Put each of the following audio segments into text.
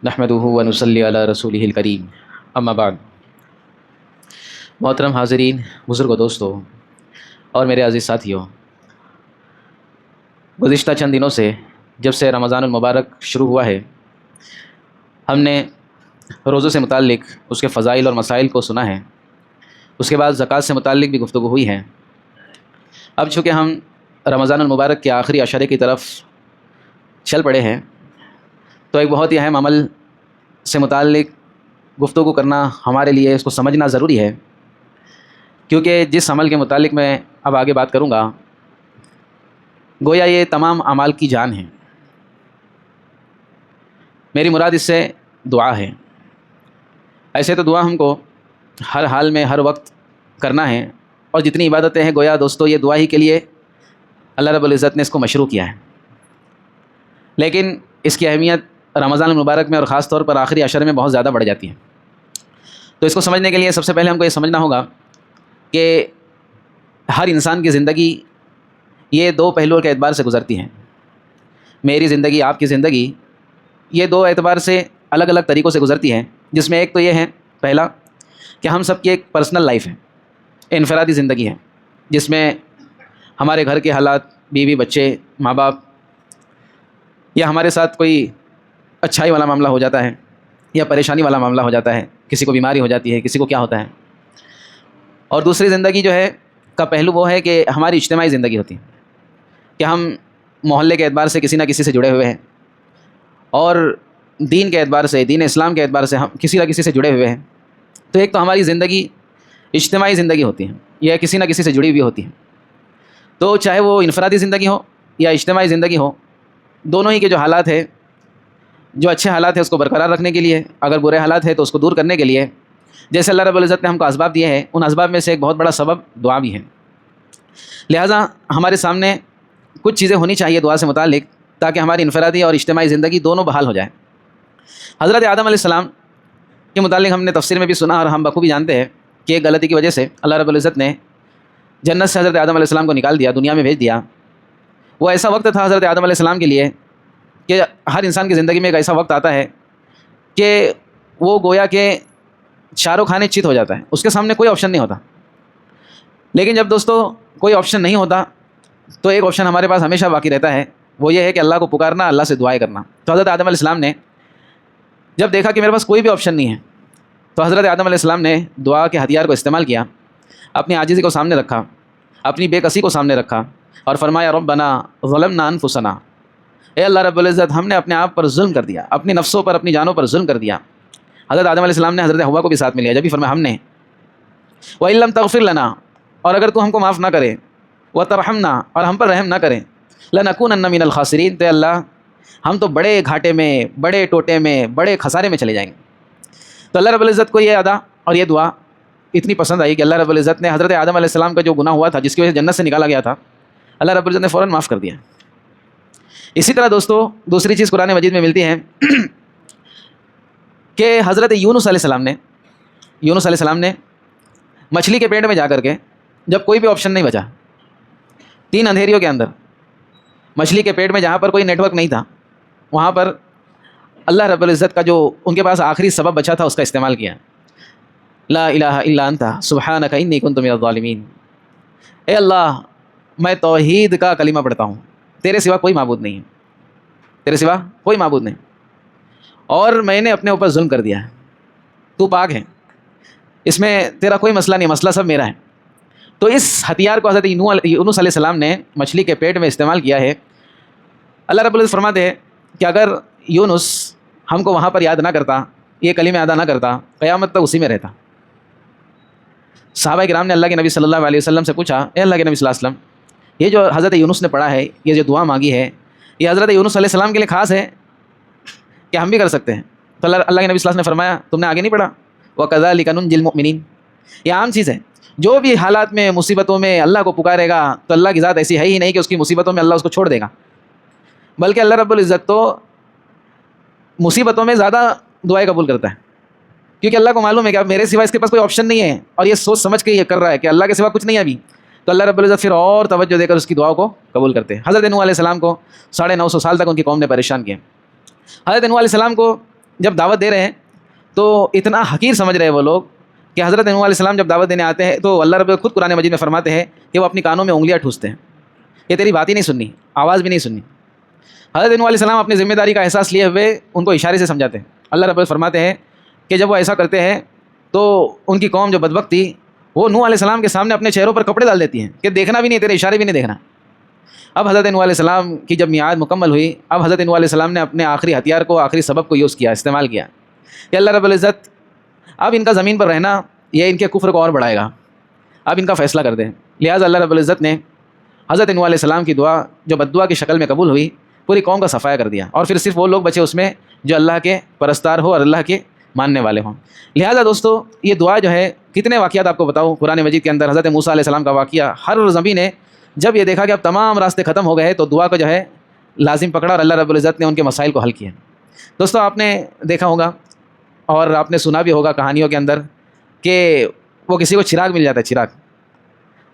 نحمدہ ونصلی علی رسولہ الکریم اما بعد۔ محترم حاضرین، بزرگ و دوستو اور میرے عزیز ساتھیوں، گزشتہ چند دنوں سے جب سے رمضان المبارک شروع ہوا ہے، ہم نے روزوں سے متعلق اس کے فضائل اور مسائل کو سنا ہے۔ اس کے بعد زکوٰۃ سے متعلق بھی گفتگو ہوئی ہے۔ اب چونکہ ہم رمضان المبارک کے آخری عشرے کی طرف چل پڑے ہیں، تو ایک بہت ہی اہم عمل سے متعلق گفتگو کرنا ہمارے لیے، اس کو سمجھنا ضروری ہے، کیونکہ جس عمل کے متعلق میں اب آگے بات کروں گا، گویا یہ تمام اعمال کی جان ہے۔ میری مراد اس سے دعا ہے۔ ایسے تو دعا ہم کو ہر حال میں ہر وقت کرنا ہے، اور جتنی عبادتیں ہیں گویا دوستو یہ دعا ہی کے لیے اللہ رب العزت نے اس کو مشروع کیا ہے۔ لیکن اس کی اہمیت رمضان المبارک میں اور خاص طور پر آخری عشر میں بہت زیادہ بڑھ جاتی ہے۔ تو اس کو سمجھنے کے لیے سب سے پہلے ہم کو یہ سمجھنا ہوگا کہ ہر انسان کی زندگی یہ دو پہلوؤں کے اعتبار سے گزرتی ہیں۔ میری زندگی، آپ کی زندگی، یہ دو اعتبار سے الگ الگ طریقوں سے گزرتی ہے، جس میں ایک تو یہ ہے، پہلا کہ ہم سب کی ایک پرسنل لائف ہے، انفرادی زندگی ہے، جس میں ہمارے گھر کے حالات، بیوی، بچے، ماں باپ، یا ہمارے ساتھ کوئی اچھائی والا معاملہ ہو جاتا ہے یا پریشانی والا معاملہ ہو جاتا ہے، کسی کو بیماری ہو جاتی ہے، کسی کو کیا ہوتا ہے۔ اور دوسری زندگی جو ہے کا پہلو وہ ہے کہ ہماری اجتماعی زندگی ہوتی ہے، کہ ہم محلے کے اعتبار سے کسی نہ کسی سے جڑے ہوئے ہیں، اور دین کے اعتبار سے، دین اسلام کے اعتبار سے ہم کسی نہ کسی سے جڑے ہوئے ہیں۔ تو ایک تو ہماری زندگی اجتماعی زندگی ہوتی ہے، یا کسی نہ کسی سے جڑی ہوئی ہوتی ہے۔ تو چاہے وہ انفرادی زندگی ہو یا اجتماعی زندگی ہو، دونوں ہی کے جو حالات ہیں، جو اچھے حالات ہیں اس کو برقرار رکھنے کے لیے، اگر برے حالات ہیں تو اس کو دور کرنے کے لیے، جیسے اللہ رب العزت نے ہم کو اسباب دیے ہیں، ان اسباب میں سے ایک بہت بڑا سبب دعا بھی ہے۔ لہٰذا ہمارے سامنے کچھ چیزیں ہونی چاہیے دعا سے متعلق، تاکہ ہماری انفرادی اور اجتماعی زندگی دونوں بحال ہو جائے۔ حضرت آدم علیہ السلام کے متعلق ہم نے تفسیر میں بھی سنا، اور ہم بخوبی جانتے ہیں کہ ایک غلطی کی وجہ سے اللہ رب العزت نے جنت سے حضرت آدم علیہ السلام کو نکال دیا، دنیا میں بھیج دیا۔ وہ ایسا وقت تھا حضرت آدم علیہ السلام کے لیے کہ ہر انسان کی زندگی میں ایک ایسا وقت آتا ہے کہ وہ گویا کہ چاروں کھانے چت ہو جاتا ہے، اس کے سامنے کوئی آپشن نہیں ہوتا۔ لیکن جب دوستو کوئی آپشن نہیں ہوتا تو ایک آپشن ہمارے پاس ہمیشہ باقی رہتا ہے، وہ یہ ہے کہ اللہ کو پکارنا، اللہ سے دعائیں کرنا۔ تو حضرت آدم علیہ السلام نے جب دیکھا کہ میرے پاس کوئی بھی آپشن نہیں ہے، تو حضرت آدم علیہ السلام نے دعا کے ہتھیار کو استعمال کیا، اپنی عاجزی کو سامنے رکھا، اپنی بے کسی کو سامنے رکھا، اور فرمایا ربنا ظلمنا انفسنا، اے اللہ رب العزت ہم نے اپنے آپ پر ظلم کر دیا، اپنی نفسوں پر، اپنی جانوں پر ظلم کر دیا۔ حضرت آدم علیہ السلام نے حضرت حوا کو بھی ساتھ میں لیا، جب بھی فرمایا ہم نے، وَإِن لَّمْ تَغْفِرْ لَنَا، اور اگر تو ہم کو معاف نہ کرے، وَتَرْحَمْنَا، اور ہم پر رحم نہ کرے، لَنَكُونَنَّ مِنَ الْخَاسِرِينَ، تو اللہ ہم تو بڑے گھاٹے میں، بڑے ٹوٹے میں، بڑے خسارے میں چلے جائیں گے۔ تو اللہ رب العزت کو یہ ادا اور یہ دعا اتنی پسند آئی کہ اللہ رب العزت نے حضرت آدم علیہ السلام کا جو گناہ ہوا تھا، جس کی وجہ سے جنت سے نکالا گیا تھا، اللہ رب العزت نے فوراً معاف کر دیا۔ اسی طرح دوستو دوسری چیز قرآن مجید میں ملتی ہے کہ حضرت یونس علیہ السلام نے مچھلی کے پیٹ میں جا کر کے، جب کوئی بھی آپشن نہیں بچا، 3 اندھیریوں کے اندر مچھلی کے پیٹ میں، جہاں پر کوئی نیٹ ورک نہیں تھا، وہاں پر اللہ رب العزت کا جو ان کے پاس آخری سبب بچا تھا، اس کا استعمال کیا۔ لا الہ الا انت سبحانک انی کنت من الظالمین، اے اللہ میں توحید کا کلمہ پڑھتا ہوں، تیرے سوا کوئی معبود نہیں ہے، تیرے سوا کوئی معبود نہیں، اور میں نے اپنے اوپر ظلم کر دیا ہے، تو پاک ہے، اس میں تیرا کوئی مسئلہ نہیں، مسئلہ سب میرا ہے۔ تو اس ہتھیار کو حضرت یونس علیہ السلام نے مچھلی کے پیٹ میں استعمال کیا ہے۔ اللہ رب العزت فرماتے ہیں کہ اگر یونس ہم کو وہاں پر یاد نہ کرتا، یہ کلمہ ادا نہ کرتا، قیامت تک اسی میں رہتا۔ صحابہ کرام نے اللہ کے نبی صلی اللہ علیہ وسلم سے پوچھا، اے اللہ کے نبی صلی اللہ علیہ وسلم، یہ جو حضرت یونس نے پڑھا ہے، یہ جو دعا مانگی ہے، یہ حضرت یونس علیہ السلام کے لیے خاص ہے کہ ہم بھی کر سکتے ہیں؟ تو اللہ کے نبی صلی اللہ علیہ وسلم نے فرمایا، تم نے آگے نہیں پڑھا، وَكَذَلِكَ نُنْجِي الْمُؤْمِنِينَ، یہ عام چیز ہے، جو بھی حالات میں، مصیبتوں میں اللہ کو پکارے گا، تو اللہ کی ذات ایسی ہے ہی نہیں کہ اس کی مصیبتوں میں اللہ اس کو چھوڑ دے گا، بلکہ اللہ رب العزت تو مصیبتوں میں زیادہ دعائیں قبول کرتا ہے، کیونکہ اللہ کو معلوم ہے کہ اب میرے سوا اس کے پاس کوئی آپشن نہیں ہے، اور یہ سوچ سمجھ کے یہ کر رہا ہے کہ اللہ کے سوا کچھ نہیں ہے ابھی، تو اللہ رب العزت پھر اور توجہ دے کر اس کی دعا کو قبول کرتے ہیں۔ حضرت نوح علیہ السلام کو 950 سال تک ان کی قوم نے پریشان کیا۔ حضرت نوح علیہ السلام کو جب دعوت دے رہے ہیں تو اتنا حقیر سمجھ رہے ہیں وہ لوگ کہ حضرت نوح علیہ السلام جب دعوت دینے آتے ہیں تو اللہ رب خود قرآن مجید میں فرماتے ہیں کہ وہ اپنی کانوں میں انگلیاں ٹھوستے ہیں، یہ تیری بات ہی نہیں سننی، آواز بھی نہیں سننی۔ حضرت نوح علیہ السلام اپنی ذمہ داری کا احساس لیے ہوئے ان کو اشارے سے سمجھاتے ہیں۔ اللہ رب فرماتے ہیں کہ جب وہ ایسا کرتے ہیں تو ان کی قوم جو بدبخت تھی وہ نوح علیہ السلام کے سامنے اپنے چہروں پر کپڑے ڈال دیتی ہیں کہ دیکھنا بھی نہیں، تیرے اشارے بھی نہیں دیکھنا۔ اب حضرت نوح علیہ السلام کی جب میعاد مکمل ہوئی، اب حضرت نوح علیہ السلام نے اپنے آخری ہتھیار کو، آخری سبب کو یوز کیا، استعمال کیا کہ اللہ رب العزت اب ان کا زمین پر رہنا یہ ان کے کفر کو اور بڑھائے گا، اب ان کا فیصلہ کر دیں۔ لہٰذا اللہ رب العزت نے حضرت نوح علیہ السلام کی دعا جو بد دعا کی شکل میں قبول ہوئی، پوری قوم کا صفایا کر دیا، اور پھر صرف وہ لوگ بچے اس میں جو اللہ کے پرستار ہو اور اللہ کے ماننے والے ہوں۔ لہٰذا دوستو یہ دعا جو ہے، کتنے واقعات آپ کو بتاؤں قرآن مجید کے اندر۔ حضرت موسیٰ علیہ السلام کا واقعہ، ہر زمین نے جب یہ دیکھا کہ اب تمام راستے ختم ہو گئے تو دعا کو جو ہے لازم پکڑا اور اللہ رب العزت نے ان کے مسائل کو حل کیا۔ دوستو آپ نے دیکھا ہوگا اور آپ نے سنا بھی ہوگا کہانیوں کے اندر کہ وہ کسی کو چراغ مل جاتا ہے، چراغ،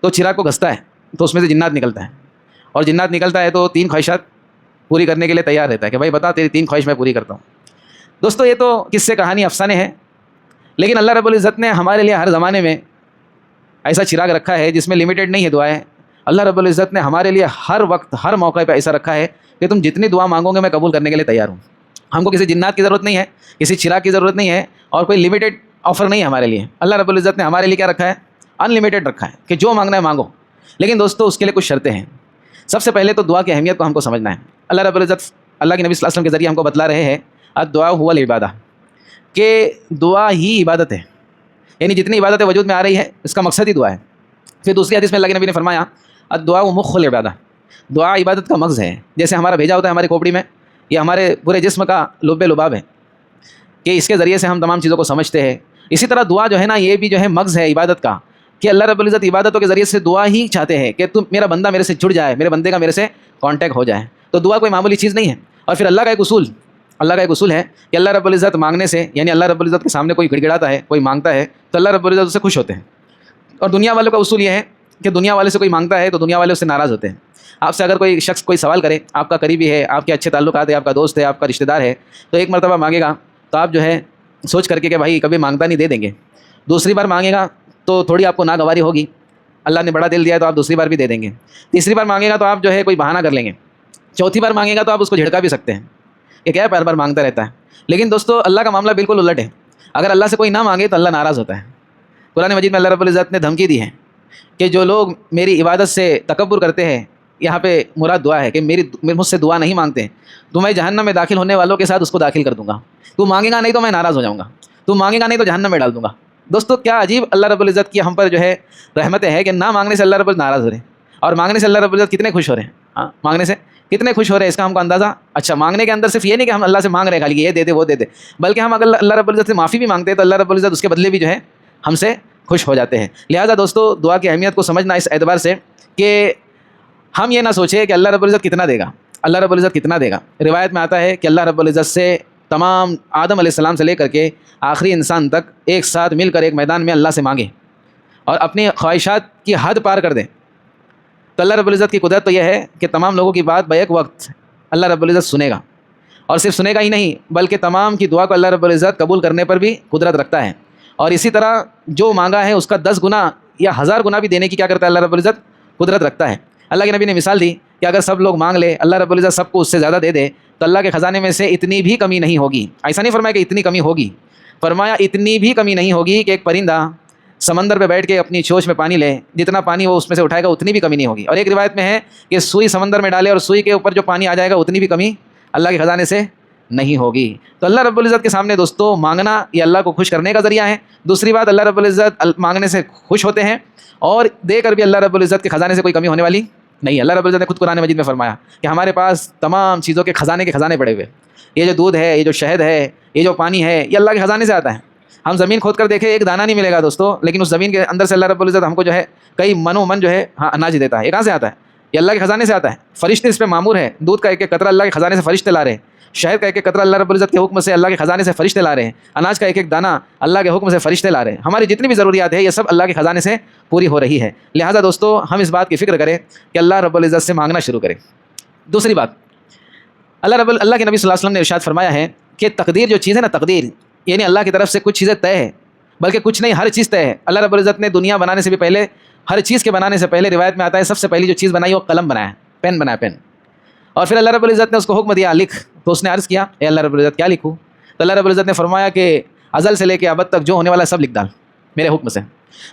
تو چراغ کو گھستا ہے تو اس میں سے جنات نکلتا ہے، اور جنات نکلتا ہے تو 3 خواہشات پوری کرنے کے لیے تیار رہتا ہے کہ بھائی بتا تیری 3 خواہش میں پوری کرتا ہوں۔ دوستو یہ تو قصے کہانی افسانے ہیں، لیکن اللہ رب العزت نے ہمارے لیے ہر زمانے میں ایسا چراغ رکھا ہے جس میں لمیٹڈ نہیں ہے دعائیں۔ اللہ رب العزت نے ہمارے لیے ہر وقت ہر موقع پہ ایسا رکھا ہے کہ تم جتنی دعا مانگو گے میں قبول کرنے کے لیے تیار ہوں۔ ہم کو کسی جنات کی ضرورت نہیں ہے، کسی چراغ کی ضرورت نہیں ہے، اور کوئی لمیٹڈ آفر نہیں ہے ہمارے لیے۔ اللہ رب العزت نے ہمارے لیے کیا رکھا ہے؟ ان لمیٹڈ رکھا ہے کہ جو مانگنا ہے مانگو، لیکن دوستو اس کے لیے کچھ شرطیں ہیں۔ سب سے پہلے تو دعا کی اہمیت کو ہم کو سمجھنا ہے۔ اللہ رب العزت اللہ کے نبی صلی اللہ علیہ وسلم کے ذریعے ہم کو بتلا رہے ہیں الدعاء هو العبادہ، کہ دعا ہی عبادت ہے، یعنی جتنی عبادتیں وجود میں آ رہی ہے اس کا مقصد ہی دعا ہے۔ پھر دوسری حدیث میں اللہ کے نبی نے فرمایا الدعاء مخ العبادہ، دعا عبادت کا مغز ہے۔ جیسے ہمارا بھیجا ہوتا ہے ہماری کھوپڑی میں، یہ ہمارے پورے جسم کا لب لباب ہے کہ اس کے ذریعے سے ہم تمام چیزوں کو سمجھتے ہیں۔ اسی طرح دعا جو ہے نا، یہ بھی جو ہے مغز ہے عبادت کا، کہ اللہ رب العزت عبادتوں کے ذریعے سے دعا ہی چاہتے ہیں کہ تم میرا بندہ میرے سے جڑ جائے، میرے بندے کا میرے سے کانٹیکٹ ہو جائے۔ تو دعا کوئی معمولی چیز نہیں ہے۔ اور پھر اللہ کا ایک اصول ہے کہ اللہ رب العزت مانگنے سے، یعنی اللہ رب العزت کے سامنے کوئی گڑ گڑاتا ہے، کوئی مانگتا ہے تو اللہ رب العزت اس سے خوش ہوتے ہیں۔ اور دنیا والوں کا اصول یہ ہے کہ دنیا والے سے کوئی مانگتا ہے تو دنیا والے اس سے ناراض ہوتے ہیں۔ آپ سے اگر کوئی شخص کوئی سوال کرے، آپ کا قریبی ہے، آپ کے اچھے تعلقات ہے، آپ کا دوست ہے، آپ کا رشتہ دار ہے، تو ایک مرتبہ مانگے گا تو آپ جو ہے سوچ کر کے کہ بھائی کبھی مانگتا نہیں، دے دیں گے۔ دوسری بار مانگے گا تو تھوڑی آپ کو ناگواری ہوگی، اللہ نے بڑا دل دیا ہے تو آپ دوسری بار بھی دے دیں گے۔ تیسری بار مانگے گا تو آپ جو ہے کوئی بہانہ کر لیں گے۔ چوتھی بار مانگے گا تو آپ اس کو جھڑکا بھی سکتے ہیں کہ کیا بار بار مانگتا رہتا ہے۔ لیکن دوستو اللہ کا معاملہ بالکل الٹ ہے۔ اگر اللہ سے کوئی نہ مانگے تو اللہ ناراض ہوتا ہے۔ قرآن مجید میں اللہ رب العزت نے دھمکی دی ہے کہ جو لوگ میری عبادت سے تکبر کرتے ہیں، یہاں پہ مراد دعا ہے کہ مجھ سے دعا نہیں مانگتے، تو میں جہنم میں داخل ہونے والوں کے ساتھ اس کو داخل کر دوں گا۔ تو مانگے گا نہیں تو میں ناراض ہو جاؤں گا، تو مانگے گا نہیں تو جہنم میں ڈال دوں گا۔ دوستو کیا عجیب اللہ رب العزت کی ہم پر جو ہے رحمتیں ہے کہ نہ مانگنے سے اللہ رب العزت ناراض ہو رہے ہیں، اور مانگنے سے اللہ رب العزت کتنے خوش ہو رہے ہیں۔ ہاں، مانگنے سے کتنے خوش ہو رہے ہیں اس کا ہم کو اندازہ۔ اچھا، مانگنے کے اندر صرف یہ نہیں کہ ہم اللہ سے مانگ رہے ہیں خالی یہ دے دے وہ دے دے، بلکہ ہم اگر اللہ رب العزت سے معافی بھی مانگتے ہیں تو اللہ رب العزت اس کے بدلے بھی جو ہے ہم سے خوش ہو جاتے ہیں۔ لہٰذا دوستو دعا کی اہمیت کو سمجھنا اس اعتبار سے کہ ہم یہ نہ سوچیں کہ اللہ رب العزت کتنا دے گا، اللہ رب العزت کتنا دے گا۔ روایت میں آتا ہے کہ اللہ رب العزت سے تمام آدم علیہ السلام سے لے کر کے آخری انسان تک ایک ساتھ مل کر ایک میدان میں اللہ سے مانگیں اور اپنی خواہشات کی حد پار کر دیں، تو اللہ رب العزت کی قدرت تو یہ ہے کہ تمام لوگوں کی بات بیک وقت اللہ رب العزت سنے گا، اور صرف سنے گا ہی نہیں بلکہ تمام کی دعا کو اللہ رب العزت قبول کرنے پر بھی قدرت رکھتا ہے۔ اور اسی طرح جو مانگا ہے اس کا 10 گنا یا 1000 گنا بھی دینے کی کیا کرتا ہے اللہ رب العزت قدرت رکھتا ہے۔ اللہ کے نبی نے مثال دی کہ اگر سب لوگ مانگ لے، اللہ رب العزت سب کو اس سے زیادہ دے دے، تو اللہ کے خزانے میں سے اتنی بھی کمی نہیں ہوگی۔ ایسا نہیں فرمایا کہ اتنی کمی ہوگی، فرمایا اتنی بھی کمی نہیں ہوگی کہ ایک پرندہ سمندر پہ بیٹھ کے اپنی چوچ میں پانی لے، جتنا پانی وہ اس میں سے اٹھائے گا اتنی بھی کمی نہیں ہوگی۔ اور ایک روایت میں ہے کہ سوئی سمندر میں ڈالے اور سوئی کے اوپر جو پانی آ جائے گا اتنی بھی کمی اللہ کے خزانے سے نہیں ہوگی۔ تو اللہ رب العزت کے سامنے دوستو مانگنا یہ اللہ کو خوش کرنے کا ذریعہ ہے۔ دوسری بات، اللہ رب العزت مانگنے سے خوش ہوتے ہیں، اور دے کر بھی اللہ رب العزت کے خزانے سے کوئی کمی ہونے والی نہیں۔ اللہ رب العزت نے خود قرآن مجید میں فرمایا کہ ہمارے پاس تمام چیزوں کے خزانے پڑے ہوئے، یہ جو دودھ ہے، یہ جو شہد ہے، یہ جو پانی ہے، یہ اللہ کے خزانے سے آتا ہے۔ ہم زمین کھود کر دیکھیں ایک دانہ نہیں ملے گا دوستو، لیکن اس زمین کے اندر سے اللہ رب العزت ہم کو جو ہے کئی من جو ہے اناج دیتا ہے۔ یہ کہاں سے آتا ہے؟ یہ اللہ کے خزانے سے آتا ہے۔ فرشتے اس پہ معمور ہیں، دودھ کا ایک ایک قطرہ اللہ کے خزانے سے فرشتے لا رہے ہیں، شہد کا ایک ایک قطرہ اللہ رب العزت کے حکم سے اللہ کے خزانے سے فرشتے لا رہے ہیں، اناج کا ایک ایک دانہ اللہ کے حکم سے فرشتے لا رہے ہیں۔ ہماری جتنی بھی ضروریات ہے یہ سب اللہ کے خزانے سے پوری ہو رہی ہے۔ لہٰذا دوستو ہم اس بات کی فکر کریں کہ اللہ رب العزت سے مانگنا شروع کریں۔ دوسری بات، اللہ کے نبی صلی اللہ علیہ وسلم نے ارشاد فرمایا ہے کہ تقدیر جو چیز ہے نا، تقدیر یعنی اللہ کی طرف سے کچھ چیزیں طے ہے، بلکہ کچھ نہیں، ہر چیز طے ہے۔ اللہ رب العزت نے دنیا بنانے سے بھی پہلے، ہر چیز کے بنانے سے پہلے روایت میں آتا ہے سب سے پہلی جو چیز بنائی وہ قلم بنایا، پین بنایا، پین۔ اور پھر اللہ رب العزت نے اس کو حکم دیا لکھ، تو اس نے عرض کیا اے اللہ رب العزت کیا لکھوں؟ تو اللہ رب العزت نے فرمایا کہ ازل سے لے کے ابد تک جو ہونے والا ہے سب لکھ ڈال میرے حکم سے۔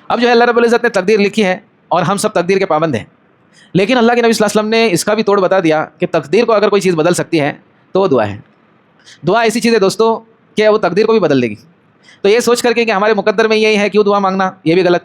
اب جو ہے اللہ رب العزت نے تقدیر لکھی ہے اور ہم سب تقدیر کے پابند ہیں، لیکن اللہ کے نبی صلی اللہ علیہ وسلم نے اس کا بھی توڑ بتا دیا کہ تقدیر کو اگر کوئی چیز بدل سکتی ہے تو وہ دعا ہے۔ دعا ایسی چیز ہے دوستوں کہ وہ تقدیر کو بھی بدل دے گی۔ تو یہ سوچ کر کے کہ ہمارے مقدر میں یہی ہے کیوں دعا مانگنا، یہ بھی غلط،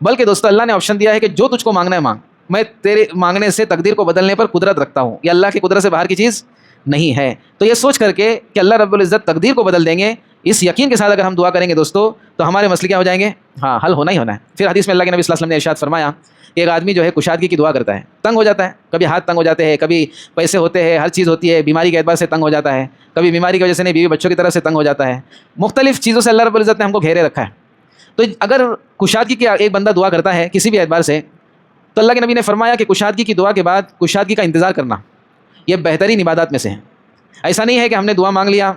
بلکہ دوستوں اللہ نے آپشن دیا ہے کہ جو تجھ کو مانگنا ہے مانگ، میں تیرے مانگنے سے تقدیر کو بدلنے پر قدرت رکھتا ہوں، یہ اللہ کی قدرت سے باہر کی چیز نہیں ہے۔ تو یہ سوچ کر کے کہ اللہ رب العزت تقدیر کو بدل دیں گے، اس یقین کے ساتھ اگر ہم دعا کریں گے دوستوں تو ہمارے مسئلے کیا ہو جائیں گے؟ ہاں، حل ہونا ہی ہونا ہے۔ پھر حدیث میں اللہ کے نبی صلی اللہ علیہ وسلم نے ارشاد فرمایا کہ ایک آدمی جو ہے کشادگی کی دعا کرتا ہے، تنگ ہو جاتا ہے، کبھی ہاتھ تنگ ہو جاتے ہیں، کبھی پیسے ہوتے ہیں، ہر چیز ہوتی ہے، بیماری کے اعتبار سے تنگ ہو جاتا ہے، کبھی بیماری کی وجہ سے نہیں، بیوی بچوں کی طرف سے تنگ ہو جاتا ہے، مختلف چیزوں سے اللہ رب العزت نے ہم کو گھیرے رکھا ہے۔ تو اگر کشادگی کی ایک بندہ دعا کرتا ہے کسی بھی اعتبار سے، تو اللہ کے نبی نے فرمایا کہ کشادگی کی دعا کے بعد کشادگی کا انتظار کرنا یہ بہترین عبادات میں سے ہے۔ ایسا نہیں ہے کہ ہم نے دعا مانگ لیا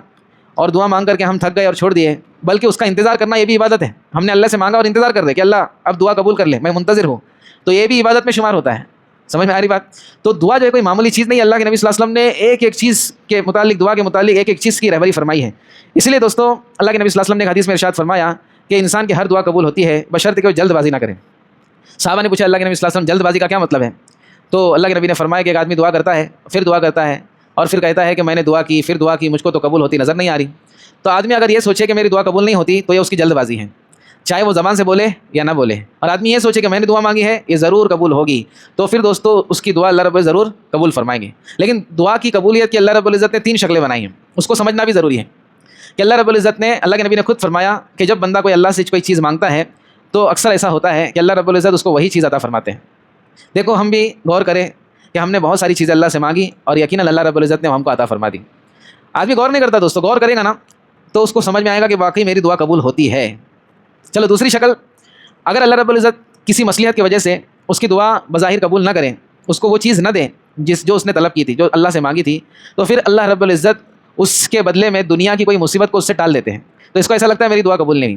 اور دعا مانگ کر کے ہم تھک گئے اور چھوڑ دیے، بلکہ اس کا انتظار کرنا یہ بھی عبادت ہے۔ ہم نے اللہ سے مانگا اور انتظار کر دے کہ اللہ اب دعا قبول کر لے، میں منتظر ہوں، تو یہ بھی عبادت میں شمار ہوتا ہے۔ سمجھ میں آ رہی بات؟ تو دعا جو ہے کوئی معمولی چیز نہیں، اللہ کے نبی صلی اللہ علیہ وسلم نے ایک ایک چیز کے متعلق، دعا کے متعلق ایک ایک چیز کی رہبری فرمائی ہے۔ اس لیے دوستوں اللہ کے نبی صلی اللہ علیہ وسلم نے ایک حدیث میں ارشاد فرمایا کہ انسان کی ہر دعا قبول ہوتی ہے بشرط کہ وہ جلد بازی نہ کرے۔ صحابہ نے پوچھا اللہ کے نبی صلی اللہ علیہ وسلم جلد بازی کا کیا مطلب ہے؟ تو اللہ کے نبی نے فرمایا کہ ایک آدمی دعا کرتا ہے، پھر دعا کرتا ہے اور پھر کہتا ہے کہ میں نے دعا کی، پھر دعا کی، مجھ کو تو قبول ہوتی نظر نہیں آ رہی۔ تو آدمی اگر یہ سوچے کہ میری دعا قبول نہیں ہوتی تو یہ اس کی جلد بازی ہے، چاہے وہ زبان سے بولے یا نہ بولے، اور آدمی یہ سوچے کہ میں نے دعا مانگی ہے یہ ضرور قبول ہوگی، تو پھر دوستو اس کی دعا اللہ رب العزت ضرور قبول فرمائیں گے۔ لیکن دعا کی قبولیت کی اللہ رب العزت نے 3 شکلیں بنائی ہیں، اس کو سمجھنا بھی ضروری ہے کہ اللہ رب العزت نے، اللہ کے نبی نے خود فرمایا کہ جب بندہ کوئی اللہ سے کوئی چیز مانگتا ہے تو اکثر ایسا ہوتا ہے کہ اللہ رب العزت اس کو وہی چیز عطا فرماتے ہیں۔ دیکھو ہم بھی غور کریں کہ ہم نے بہت ساری چیزیں اللہ سے مانگی اور یقیناً اللہ رب العزت نے ہم کو عطا فرما دی۔ آدمی غور نہیں کرتا دوستو، غور کرے گا نا تو اس کو سمجھ میں آئے گا کہ واقعی میری دعا قبول ہوتی ہے۔ چلو دوسری شکل، اگر اللہ رب العزت کسی مصلحت کی وجہ سے اس کی دعا بظاہر قبول نہ کریں، اس کو وہ چیز نہ دیں جو اس نے طلب کی تھی، جو اللہ سے مانگی تھی، تو پھر اللہ رب العزت اس کے بدلے میں دنیا کی کوئی مصیبت کو اس سے ٹال دیتے ہیں، تو اس کو ایسا لگتا ہے میری دعا قبول نہیں۔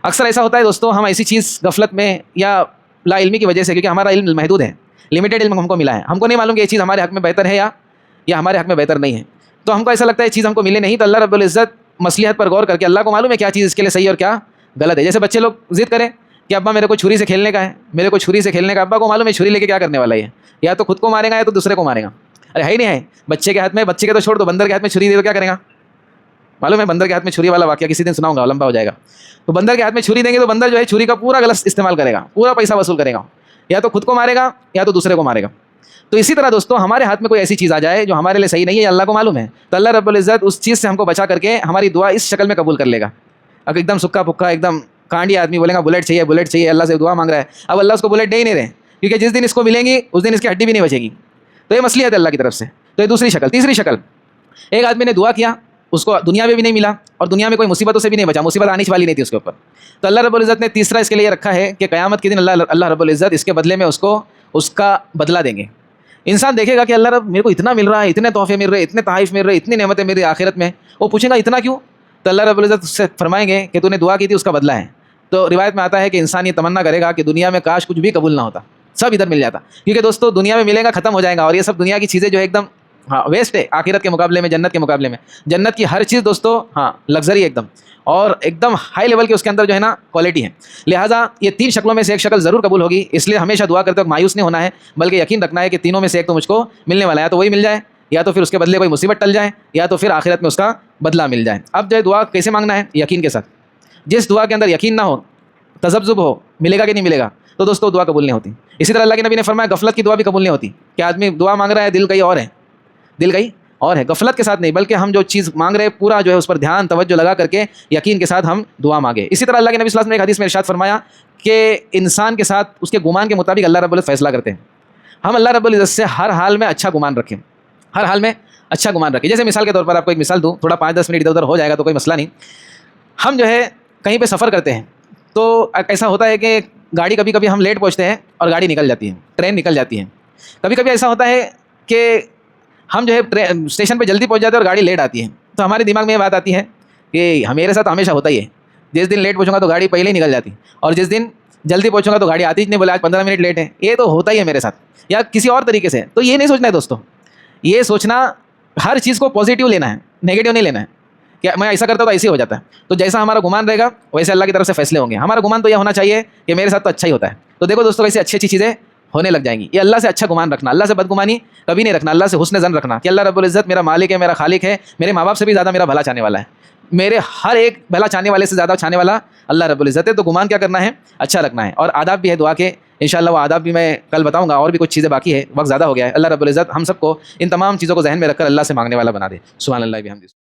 اکثر ایسا ہوتا ہے دوستو، ہم ایسی چیز غفلت میں یا لا علمی کی وجہ سے، کیونکہ ہمارا علم محدود ہے، لمیٹیڈ علم ہم کو ملا ہے، ہم کو نہیں معلوم کہ یہ چیز ہمارے حق میں بہتر ہے یا ہمارے حق میں بہتر نہیں ہے، تو ہم کو ایسا لگتا ہے یہ چیز ہم کو ملے نہیں، تو اللہ رب العزت مصلحت پر غور کر کے، اللہ کو معلوم ہے کیا چیز اس کے لیے صحیح اور کیا غلط ہے۔ جیسے بچے لوگ ضد کریں کہ ابا میرے کو چھری سے کھیلنے کا ہے، میرے کو چھری سے کھیلنے کا، ابا کو معلوم ہے چھری لے کے کیا کرنے والا ہے، یا تو خود کو مارے گا یا تو دوسرے کو مارے گا۔ ارے ہے ہی نہیں ہے بچے کے ہاتھ میں، بچے کے تو چھوڑ دو، بندر کے ہاتھ میں چھری دے تو کیا کرے گا؟ معلوم ہے بندر کے ہاتھ میں چھری والا واقعہ کسی دن سناؤں گا، لمبا ہو جائے گا۔ تو بندر کے ہاتھ میں چھری دیں گے تو بندر جو ہے چھری کا پورا غلط استعمال کرے گا، پورا پیسہ وصول کرے گا، یا تو خود کو مارے گا یا تو دوسرے کو مارے گا۔ تو اسی طرح دوستو ہمارے ہاتھ میں کوئی ایسی چیز آ جائے جو ہمارے لیے صحیح نہیں ہے، اللہ کو معلوم ہے، تو اللہ رب العزت اس چیز سے ہم کو بچا کر کے ہماری دعا اس شکل میں قبول کر لے گا۔ اگر ایک دم سکا پکا ایک دم کانڈی آدمی بولے گا بلیٹ چاہیے بلیٹ چاہیے، اللہ سے دعا مانگ رہا ہے، اب اللہ اس کو بلیٹ دے ہی نہیں رہے، کیونکہ جس دن اس کو ملیں گی اس دن اس کی ہڈی بھی نہیں بچے گی، تو یہ مصلحت ہے اللہ کی طرف سے۔ تو یہ دوسری شکل۔ تیسری شکل، ایک آدمی نے دعا کیا، اس کو دنیا میں بھی نہیں ملا اور دنیا میں کوئی مصیبتوں سے بھی نہیں بچا، مصیبت آنے والی نہیں تھی اس کے اوپر، تو اللہ رب العزت نے تیسرا اس کے لیے رکھا ہے کہ قیامت کے دن اللہ رب العزت اس کے بدلے میں اس کو اس کا بدلہ دیں گے۔ انسان دیکھے گا کہ اللہ رب میرے کو اتنا مل رہا ہے، اتنے تحفے مل رہے، اتنے تحائف مل رہے، اتنی نعمتیں میری آخرت میں، وہ پوچھے گا اتنا کیوں؟ تو اللہ رب العزت اس سے فرمائیں گے کہ تو نے دعا کی تھی اس کا بدلہ ہے۔ تو روایت میں آتا ہے کہ انسان یہ تمنا کرے گا کہ دنیا میں کاش کچھ بھی قبول نہ ہوتا، سب ادھر مل جاتا، کیونکہ دوستو دنیا میں ملے گا ختم ہو جائے گا، اور یہ سب دنیا کی چیزیں جو ہے ایک دم ویسٹ ہے آخرت کے مقابلے میں، جنت کے مقابلے میں۔ جنت کی ہر چیز دوستو لگژری ایک دم، اور ایک دم ہائی لیول کی اس کے اندر جو ہے نا کوالٹی ہے۔ لہٰذا یہ 3 شکلوں میں سے ایک شکل ضرور قبول ہوگی، اس لیے ہمیشہ دعا کرتے وقت مایوس نہیں ہونا ہے، بلکہ یقین رکھنا ہے کہ تینوں میں سے ایک تو مجھ کو ملنے والا ہے، تو وہی مل جائے، یا تو پھر اس کے بدلے کوئی مصیبت ٹل جائے، یا تو پھر آخرت میں اس کا بدلہ مل جائے۔ اب جو ہے دعا کیسے مانگنا ہے؟ یقین کے ساتھ۔ جس دعا کے اندر یقین نہ ہو، تذبذب ہو ملے گا کہ نہیں ملے گا، تو دوستو دعا قبول نہیں ہوتی۔ اسی طرح اللہ کے نبی نے فرمایا غفلت کی دعا بھی قبول نہیں ہوتی، کہ آدمی دعا مانگ رہا ہے دل کہیں اور ہے، دل کہیں اور ہے، غفلت کے ساتھ نہیں، بلکہ ہم جو چیز مانگ رہے ہیں پورا جو ہے اس پر دھیان توجہ لگا کر کے یقین کے ساتھ ہم دعا مانگے۔ اسی طرح اللہ کے نبی صلی اللہ علیہ وسلم نے ایک حدیث میں ارشاد فرمایا کہ انسان کے ساتھ اس کے گمان کے مطابق اللہ رب العزت فیصلہ کرتے ہیں، ہم اللہ رب العزت سے ہر حال میں اچھا گمان رکھیں، ہر حال میں اچھا گمان رکھیں۔ جیسے مثال کے طور پر آپ کو ایک مثال دوں، تھوڑا 5-10 منٹ ادھر ادھر ہو جائے گا تو کوئی مسئلہ نہیں۔ ہم جو ہے کہیں پہ سفر کرتے ہیں تو ایسا ہوتا ہے کہ گاڑی کبھی کبھی ہم لیٹ پہنچتے ہیں اور گاڑی نکل جاتی ہے، ٹرین نکل جاتی ہے، کبھی کبھی ایسا ہوتا ہے کہ ہم جو ہے اسٹیشن پہ جلدی پہنچ جاتے ہیں اور گاڑی لیٹ آتی ہے، تو ہمارے دماغ میں یہ بات آتی ہے کہ میرے ساتھ ہمیشہ ہوتا ہی ہے، جس دن لیٹ پہنچوں گا تو گاڑی پہلے ہی نکل جاتی، اور جس دن جلدی پہنچوں گا تو گاڑی آتی ہی نہیں، بولے آج 15 منٹ لیٹ ہے. یہ تو ہوتا ہی ہے میرے ساتھ یا کسی اور طریقے سے. تو یہ نہیں سوچنا ہے دوستو، یہ سوچنا ہر چیز کو پازیٹیو لینا ہے، نیگیٹو نہیں لینا ہے کہ میں ایسا کرتا تو ایسے ہی ہو جاتا ہے. تو جیسا ہمارا گمان رہے گا ویسے اللہ کی طرف سے فیصلے ہوں گے. ہمارا گمان تو یہ ہونا چاہیے کہ میرے ساتھ تو اچھا ہی ہوتا ہے. تو دیکھو دوستو ایسی اچھی اچھی چیزیں ہونے لگ جائیں گی. یہ اللہ سے اچھا گمان رکھنا، اللہ سے بدگمانی کبھی نہیں رکھنا، اللہ سے حسن ظن رکھنا کہ اللہ رب العزت میرا مالک ہے، میرا خالق ہے، میرے ماں باپ سے بھی زیادہ میرا بھلا چاہنے والا ہے، میرے ہر ایک بھلا چاہنے والے سے زیادہ چاہنے والا اللہ رب العزت ہے. تو گمان کیا کرنا ہے؟ اچھا رکھنا ہے. اور آداب بھی ہے دعا کے، انشاءاللہ وہ آداب بھی میں کل بتاؤں گا، اور بھی کچھ چیزیں باقی ہے، وقت زیادہ ہو گیا ہے. اللہ رب العزت ہم سب کو ان تمام چیزوں کو ذہن میں رکھ کر اللہ سے مانگنے والا بنا دے. سبحان اللہ بحمدہ.